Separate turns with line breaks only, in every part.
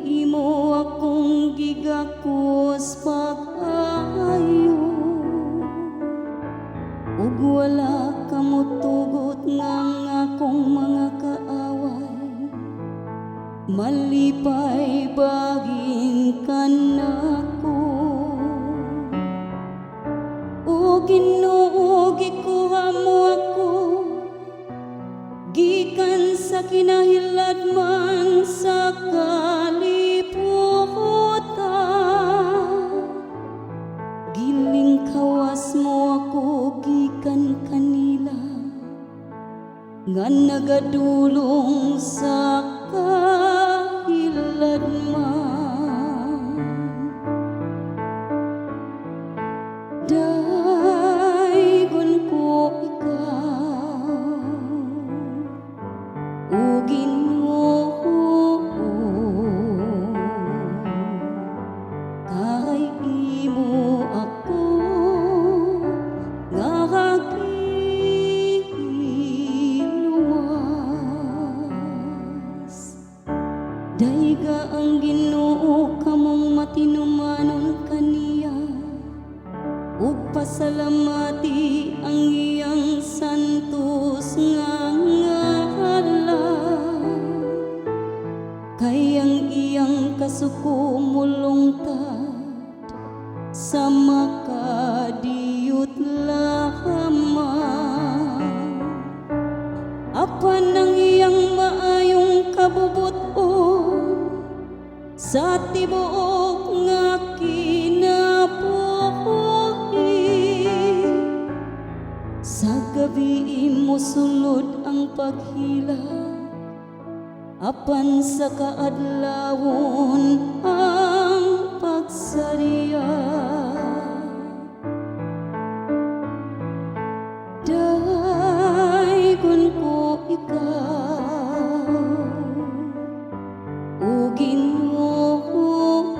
imo akong gigakos pag-ayo, ug wala ka motugot ngang akong mga kaaway, malipay baging ka nako. O Ginoo, gikuha mo ako gikan sa kinahiladman sa kalibutan, giling kawas mo ako gikan kanila nga nagadulong sa kahiladman. Daygon ko ikaw, o Ginoo, kay imo ako nga giluwas. Dayga ang Ginoo kamong matinumanon kaniya, ug pasalamati ang iyang santos nga ngalan, kay ang iyang kasuko mulungtad sa makadiyot lamang. Apan ang iyang maayong kabubuton sa tibuok nga kinabuhi, sa gabi mo sulod ang paghila, apan sa kaadlawon ang pagsariya. Daygon ko ikaw, o Ginoo,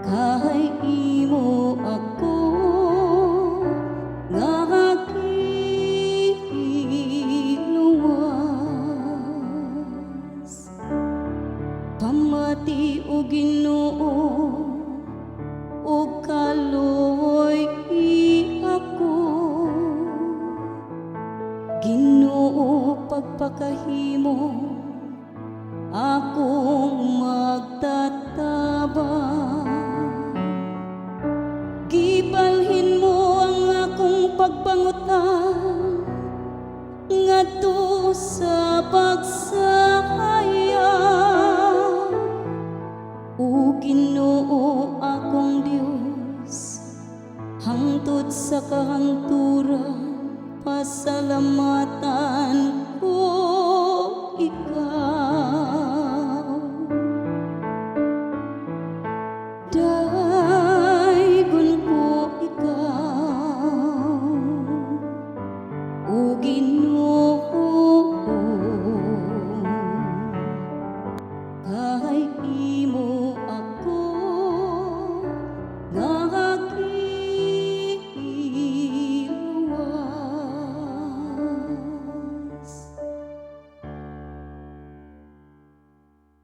kay imo ako nga giluwas. Pamati o Ginoo, ug kaloy ako, Ginoo, pagpakahimo